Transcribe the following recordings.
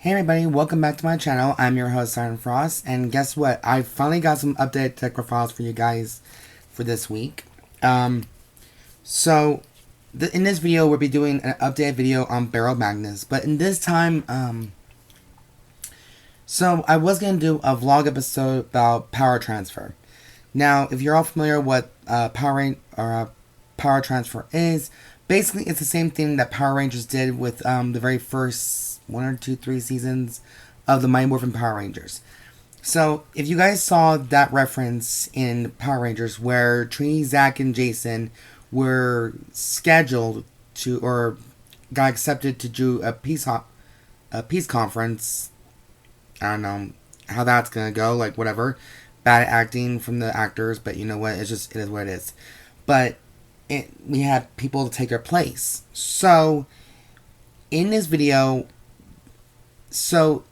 Hey everybody, welcome back to my channel. I'm your host, Siren Frost, and guess what? I finally got some updated tech profiles for you guys for this week. In this video, we'll be doing an updated video on Baromagnes, but in this time, so I was going to do a vlog episode about power transfer. Now, if you're all familiar with what power transfer is, basically it's the same thing that Power Rangers did with the very first 1 or 2, 3 seasons of the Mighty Morphin Power Rangers. So, if you guys saw that reference in Power Rangers where Trini, Zach, and Jason were scheduled to, or got accepted to do a peace conference, I don't know how that's gonna go, like whatever. Bad acting from the actors, but you know what, it is what it is. But we had people to take their place. So, in this video, same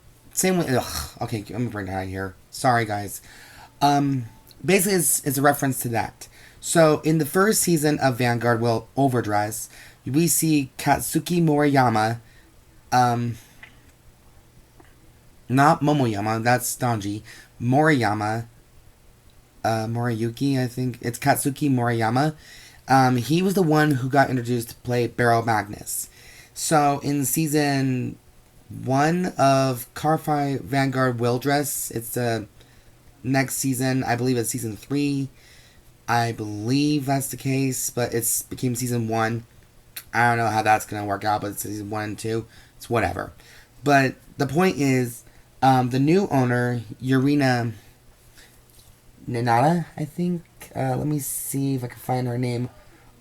way, okay, let me bring it out here. Sorry, guys. Basically, it's a reference to that. So, in the first season of Vanguard, well, Overdress, we see Katsuki Moriyama, not Momoyama, that's Danji, Moriyama, Moriyuki, I think, it's Katsuki Moriyama. He was the one who got introduced to play Baromagnes. So, in season 1 of Carfi Vanguard Wildress, it's the next season, I believe it's season 3, I believe that's the case, but it became season 1, I don't know how that's going to work out, but it's season 1 and 2, it's whatever. But the point is, the new owner, Yurina Nukata, I think, let me see if I can find her name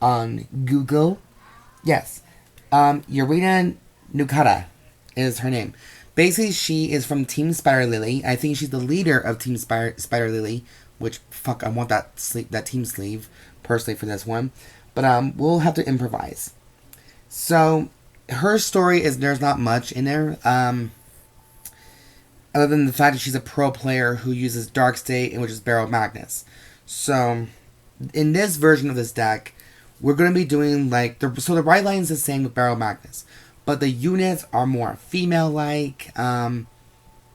on Google. Yes, Yurina Nukata is her name. Basically, she is from Team Spider Lily. I think she's the leader of Team Spider Lily, which, fuck, I want that team sleeve, personally, for this one. But, we'll have to improvise. So, her story is, there's not much in there, other than the fact that she's a pro player who uses Dark State, which is Baromagnes. So, in this version of this deck, we're going to be doing, like, the right line is the same with Baromagnes, but the units are more female-like,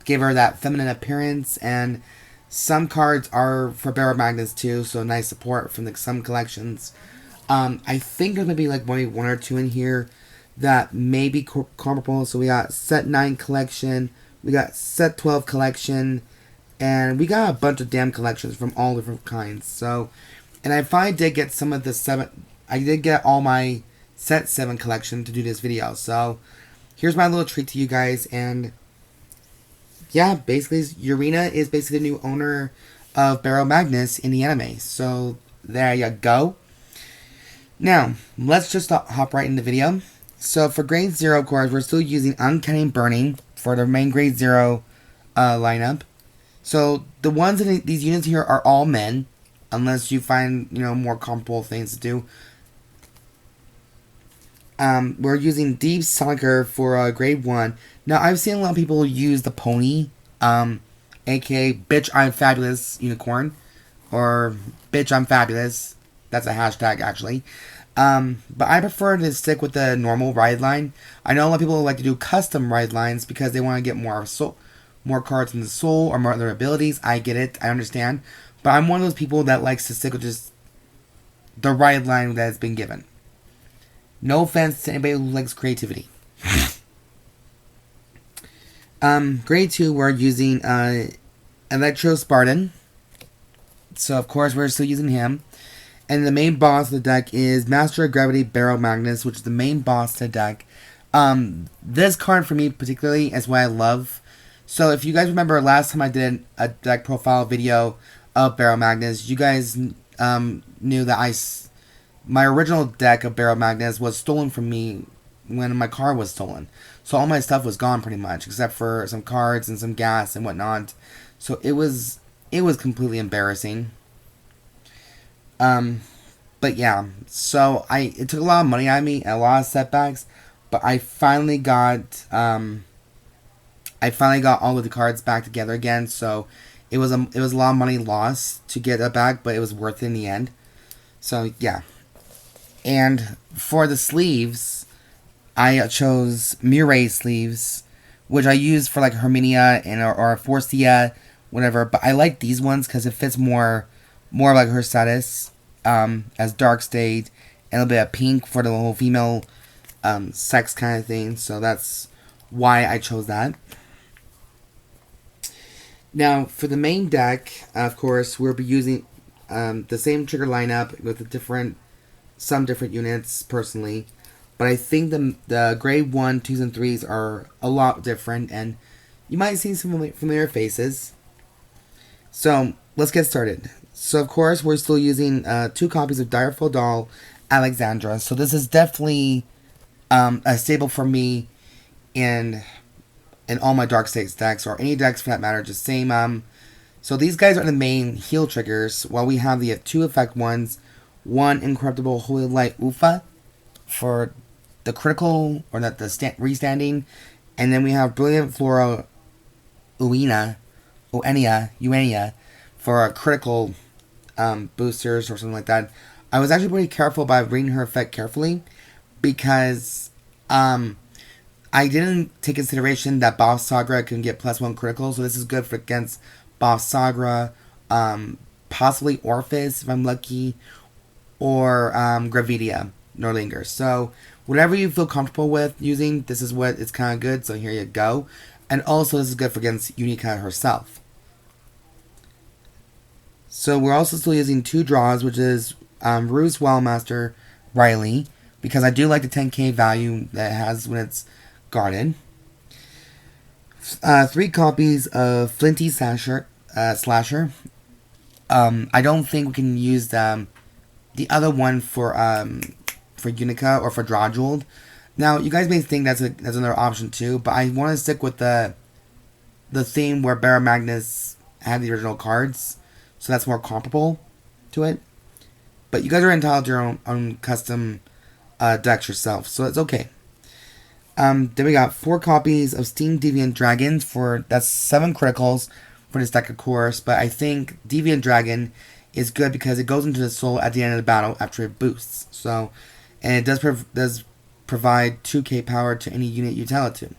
give her that feminine appearance, and some cards are for Baromagnes too, so nice support from some collections. I think there's maybe like maybe 1 or 2 in here that may be comparable. So we got set 9 collection, we got set 12 collection, and we got a bunch of damn collections from all different kinds. So, and I finally did get some of the 7, I did get all my set 7 collection to do this video. So, here's my little treat to you guys, and yeah, basically, Yurina is basically the new owner of Baromagnes in the anime. So, there you go. Now, let's just hop right in the video. So, for grade 0, of course, we're still using Uncanny Burning for the main grade 0 lineup. So, the ones in these units here are all men, unless you find, more comparable things to do. We're using Deep Soniker for grade 1. Now, I've seen a lot of people use the pony, aka Bitch I'm Fabulous Unicorn, or Bitch I'm Fabulous. That's a hashtag, actually. But I prefer to stick with the normal ride line. I know a lot of people like to do custom ride lines because they want to get more cards in the soul or more other abilities. I get it, I understand. But I'm one of those people that likes to stick with just the ride line that has been given. No offense to anybody who likes creativity. Grade 2, we're using Electro Spartan. So, of course, we're still using him. And the main boss of the deck is Master of Gravity Baromagnes, which is the main boss of the deck. This card, for me particularly, is what I love. So, if you guys remember last time I did a deck profile video of Baromagnes, you guys knew that my original deck of Baromagnes was stolen from me when my car was stolen. So all my stuff was gone pretty much, except for some cards and some gas and whatnot. So it was completely embarrassing. But yeah, so it took a lot of money out of me and a lot of setbacks, but I finally got all of the cards back together again. So it was a lot of money lost to get it back, but it was worth it in the end. So yeah. And for the sleeves, I chose Mirai sleeves which I use for like Herminia and or Forcia, whatever. But I like these ones because it fits more like her status as Dark State, and a little bit of pink for the whole female sex kind of thing. So that's why I chose that. Now, for the main deck, of course, we'll be using the same trigger lineup with some different units, personally. But I think the grade 1, 2s, and 3s are a lot different, and you might see some familiar faces. So, let's get started. So, of course, we're still using 2 copies of Direful Doll, Alexandra. So, this is definitely a staple for me in all my Dark States decks, or any decks for that matter, just same. So these guys are the main heal triggers, while we have the 2 effect ones, 1 Incorruptible Holy Light Eufha for the critical, or the restanding, and then we have Brilliant Floral Uania for a critical boosters or something like that. I was actually pretty careful about reading her effect carefully, because I didn't take consideration that Bob Sagra can get +1 critical, so this is good for against Bob Sagra, possibly Orphis if I'm lucky, or Gravidia, Norlinger. So whatever you feel comfortable with using, this is what it's kind of good, so here you go. And also this is good for against Unica herself. So we're also still using 2 draws, which is Rouse, Wildmaster, Riley, because I do like the 10k value that it has when it's guarded. 3 copies of Flinty Slasher. I don't think we can use the other one for Unica or for Draw Jeweled. Now, you guys may think that's another option too, but I want to stick with the theme where Baromagnes had the original cards, so that's more comparable to it. But you guys are entitled to your own custom decks yourself, so it's okay. Then we got 4 copies of Steam Deviant Dragons that's 7 criticals for this deck, of course. But I think Deviant Dragon is good because it goes into the soul at the end of the battle after it boosts. So, and it does provide 2k power to any unit you tell it to.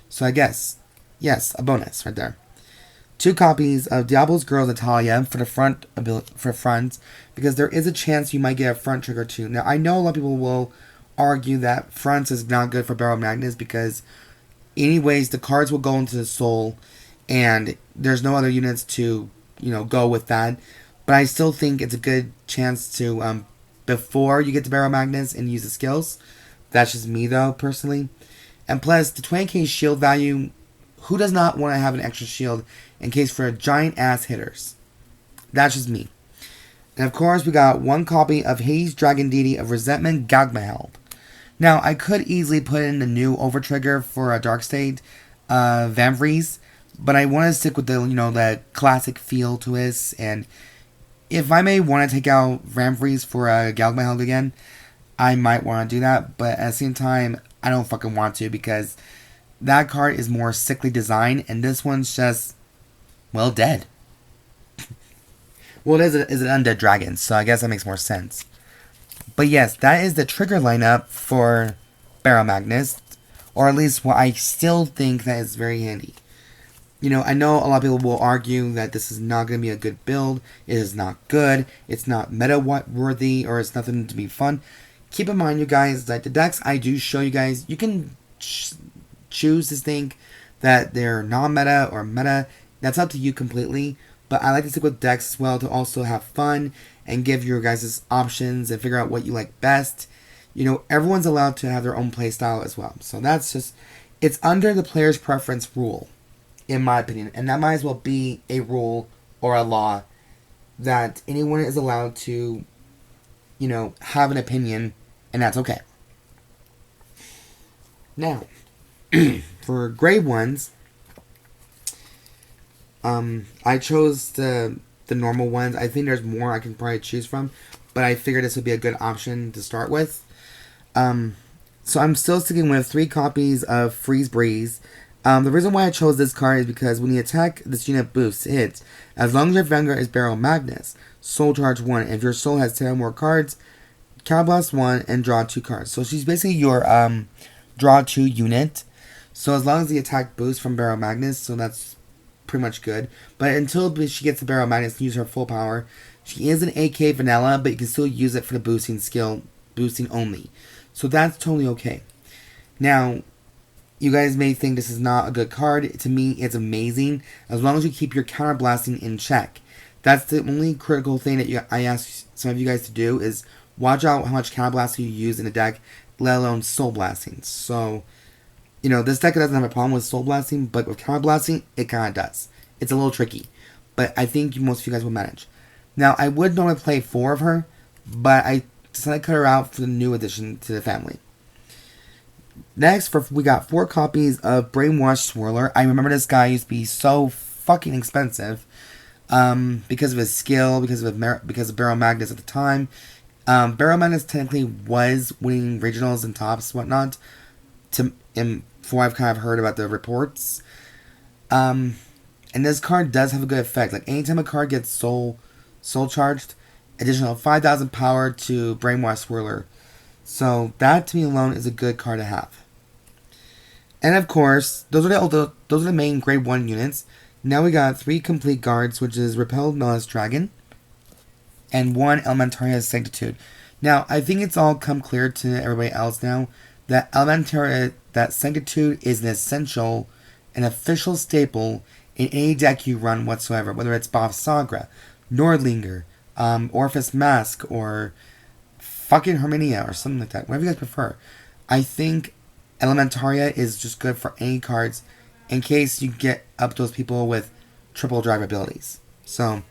So I guess, yes, a bonus right there. 2 copies of Diabolos Girl Natalia for the fronts, because there is a chance you might get a front trigger too. Now I know a lot of people will argue that fronts is not good for Baromagnes, because anyways the cards will go into the soul and there's no other units to go with that. But I still think it's a good chance to before you get to Baromagnes and use the skills. That's just me though, personally. And plus the 20k shield value, who does not want to have an extra shield in case for giant ass hitters? That's just me. And of course we got 1 copy of Hades Dragon Deity of Resentment, Gallmageheld. Now, I could easily put in the new overtrigger for a Dark State, Vanvries, but I want to stick with the classic feel to this, and if I may want to take out Vanvries for a Gallmageheld again, I might want to do that, but at the same time, I don't fucking want to, because that card is more sickly design, and this one's just, well, dead. Well, it is an undead dragon, so I guess that makes more sense. But yes, that is the trigger lineup for Baromagnes, or at least what I still think that is very handy. I know a lot of people will argue that this is not going to be a good build, it is not good, it's not meta-worthy, or it's nothing to be fun. Keep in mind, you guys, that the decks I do show you guys, you can choose to think that they're non-meta or meta. That's up to you completely. But I like to stick with decks as well to also have fun and give your guys' options and figure out what you like best. Everyone's allowed to have their own playstyle as well. So that's just, it's under the player's preference rule, in my opinion. And that might as well be a rule or a law that anyone is allowed to, have an opinion, and that's okay. Now, for grade 1s, I chose the normal ones. I think there's more I can probably choose from, but I figured this would be a good option to start with. So I'm still sticking with 3 copies of Freeze Breeze. The reason why I chose this card is because when you attack, this unit boosts hits. As long as your Vanguard is Baromagnes, Soul Charge 1. If your Soul has 10 or more cards, Counterblast 1 and draw 2 cards. So she's basically your draw 2 unit. So as long as the attack boosts from Baromagnes, so that's pretty much good. But until she gets the Baromagnes and use her full power, she is an AK vanilla, but you can still use it for the boosting skill, boosting only. So that's totally okay. Now, you guys may think this is not a good card. To me, it's amazing. As long as you keep your counterblasting in check. That's the only critical thing that I ask some of you guys to do is watch out how much counterblasting you use in a deck, let alone soul blasting. So, you know, this deck doesn't have a problem with soul blasting, but with counterblasting, it kind of does. It's a little tricky, but I think most of you guys will manage. Now, I would normally play 4 of her, but I decided to cut her out for the new addition to the family. Next, we got 4 copies of Brainwash Swirler. I remember this guy used to be so fucking expensive because of his skill, because of Baromagnes at the time. Baromagnes technically was winning regionals and tops, whatnot, from what I've kind of heard about the reports. And this card does have a good effect. Like, anytime a card gets soul charged, additional 5,000 power to Brainwash Swirler. So that to me alone is a good card to have. And of course, those are the main grade 1 units. Now we got 3 complete guards, which is Repelled Malice Dragon and 1 Elementaria Sanctitude. Now, I think it's all come clear to everybody else now that that Sanctitude is an official staple in any deck you run whatsoever, whether it's Bob Sagra, Nordlinger, Orpheus Mask, or fucking Herminia, or something like that. Whatever you guys prefer. I think Elementaria is just good for any cards in case you get up those people with triple drive abilities. So,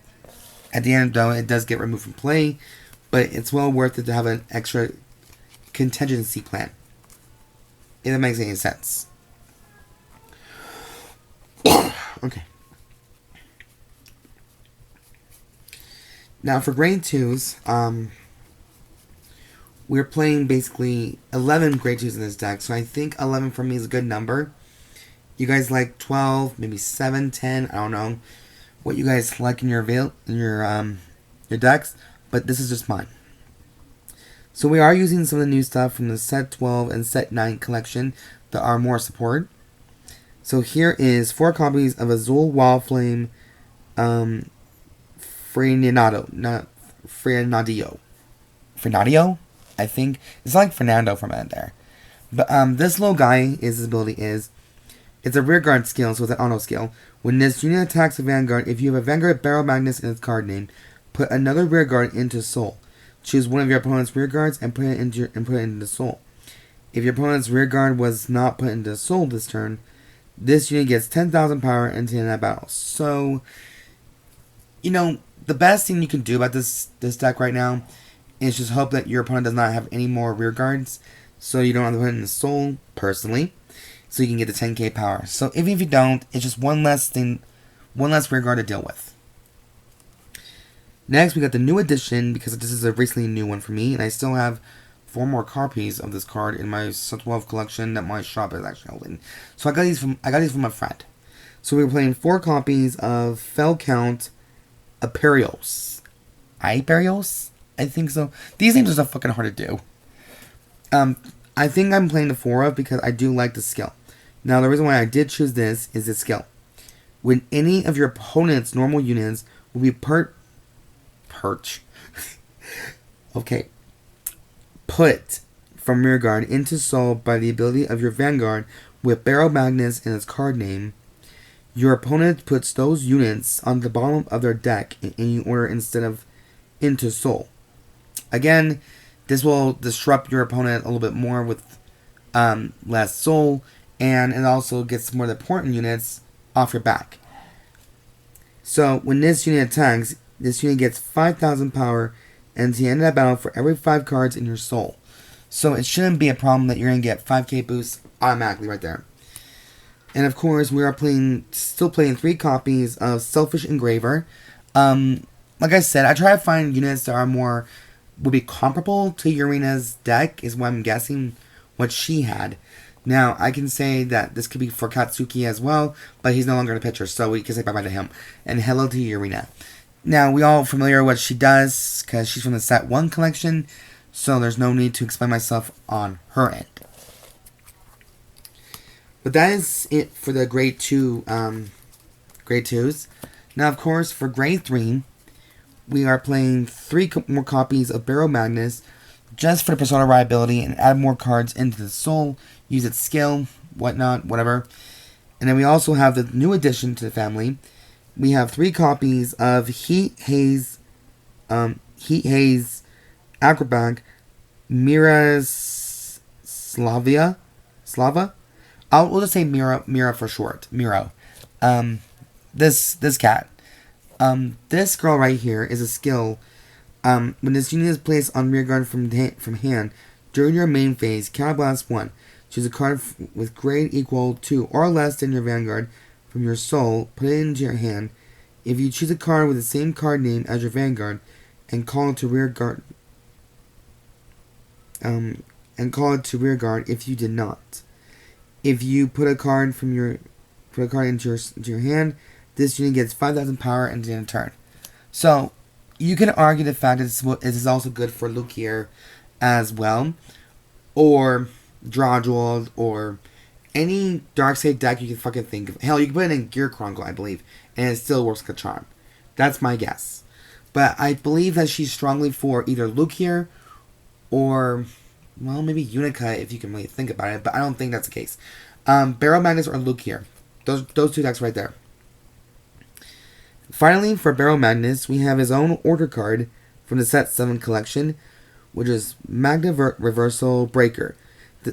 at the end, though, it does get removed from play, but it's well worth it to have an extra contingency plan. If that makes any sense. Okay. Now, for grade 2s, we're playing basically 11 grade 2s in this deck, so I think 11 for me is a good number. You guys like 12, maybe 7, 10, I don't know what you guys like in your decks, but this is just mine. So we are using some of the new stuff from the Set 12 and Set 9 collection that are more support. So here is 4 copies of Azul Wildflame Frenadio? I think. It's like Fernando from it there. But this little guy, his ability is, it's a rear guard skill, so it's an auto skill. When this unit attacks a Vanguard, if you have a Vanguard Baromagnes in its card name, put another rear guard into Soul. Choose one of your opponent's rear guards and put it into Soul. If your opponent's rear guard was not put into Soul this turn, this unit gets 10,000 power into the end of battle. So, you know, the best thing you can do about this deck right now is just hope that your opponent does not have any more rear guards, so you don't have to put it in the Soul, personally, so you can get the 10k power. So even if you don't, it's just one less rear guard to deal with. Next, we got the new edition, because this is a recently new one for me, and I still have 4 more copies of this card in my Set 12 collection that my shop is actually holding. So I got these from a friend. So we were playing 4 copies of Fell Count Aperios. Hyperios? I think so. These names are so fucking hard to do. I think I'm playing the 4 of because I do like the skill. Now, the reason why I did choose this is the skill. When any of your opponent's normal units will be put from rear guard into Soul by the ability of your Vanguard with Baromagnes in its card name, your opponent puts those units on the bottom of their deck in any order instead of into Soul. Again, this will disrupt your opponent a little bit more with less Soul, and it also gets more of the important units off your back. So when this unit attacks, this unit gets 5,000 power, and to the end of that battle for every 5 cards in your Soul. So it shouldn't be a problem that you're going to get 5k boosts automatically right there. And of course, we are still playing 3 copies of Selfish Engraver. Like I said, I try to find units that would be comparable to Yurina's deck, is what I'm guessing what she had. Now, I can say that this could be for Katsuki as well, but he's no longer in the picture, so we can say bye-bye to him. And hello to Yurina. Now, we all familiar with what she does, because she's from the Set 1 collection, so there's no need to explain myself on her end. But that is it for the grade 2, grade 2s. Now, of course, for grade 3, we are playing 3 more copies of Baromagnes just for the persona reliability and add more cards into the soul, use its skill, whatnot, whatever. And then we also have the new addition to the family. We have 3 copies of Heat Haze, Acrobat, Slava. We'll just say Mira for short. Miro. This cat. This girl right here is a skill. When this unit is placed on rearguard from hand during your main phase, Counterblast 1. Choose a card with grade equal to or less than your Vanguard from your soul. Put it into your hand. If you choose a card with the same card name as your Vanguard, and call it to rearguard. If you did not. If you put a card into your hand, this unit gets 5,000 power and in a turn. So you can argue the fact that this is also good for Lukier as well, or Drawjewel, or any Darkseid deck you can fucking think of. Hell, you can put it in Gear Chronicle, I believe, and it still works like a charm. That's my guess. But I believe that she's strongly for either Lukier or, well, maybe Unica if you can really think about it, but I don't think that's the case. Baromagnes or Lukier. Those 2 decks right there. Finally, for Baromagnes, we have his own order card from the Set 7 collection, which is Magna Reversal Breaker.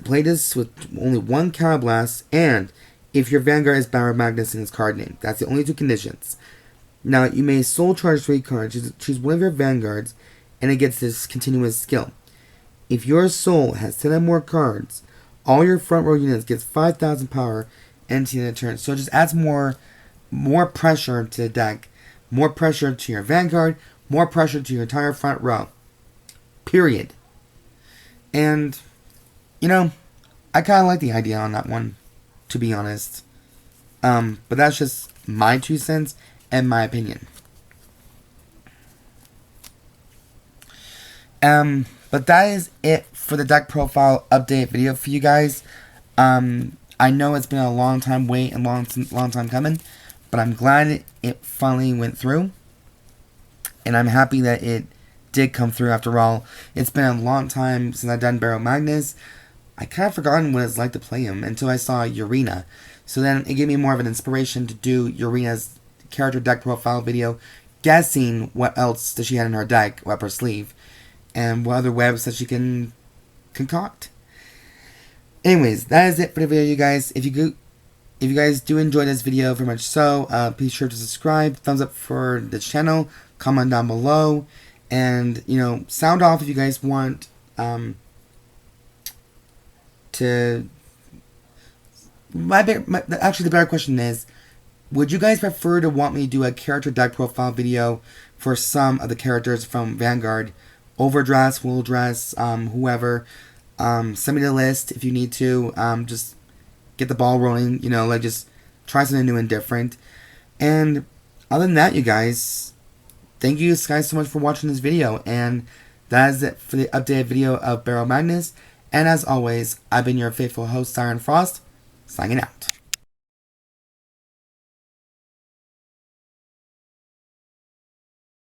Play this with only 1 Counterblast, and if your Vanguard is Baromagnes in its card name. That's the only 2 conditions. Now, you may soul charge 3 cards, choose one of your Vanguards, and it gets this continuous skill. If your soul has 10 or more cards, all your front row units gets 5,000 power and in a turn. So it just adds more pressure to the deck, more pressure to your Vanguard, more pressure to your entire front row. Period. And, you know, I kind of like the idea on that one, to be honest. But that's just my 2 cents and my opinion. But that is it for the deck profile update video for you guys. I know it's been a long time wait and long time coming, but I'm glad it finally went through. And I'm happy that it did come through after all. It's been a long time since I've done Baromagnes. I kind of forgotten what it's like to play him until I saw Yurina. So then it gave me more of an inspiration to do Yurina's character deck profile video, guessing what else that she had in her deck, up her sleeve, and what other webs that she can concoct. Anyways, that is it for the video, you guys. If you guys do enjoy this video, very much so, be sure to subscribe, thumbs up for the channel, comment down below, and, you know, sound off if you guys want to... Actually, the better question is, would you guys prefer to want me to do a character deck profile video for some of the characters from Vanguard? Overdress, Will Dress, whoever. Send me the list if you need to. Just get the ball rolling, you know, like just try something new and different. And other than that, you guys, thank you guys so much for watching this video. And that is it for the updated video of Baromagnes. And as always, I've been your faithful host, Siren Frost, signing out.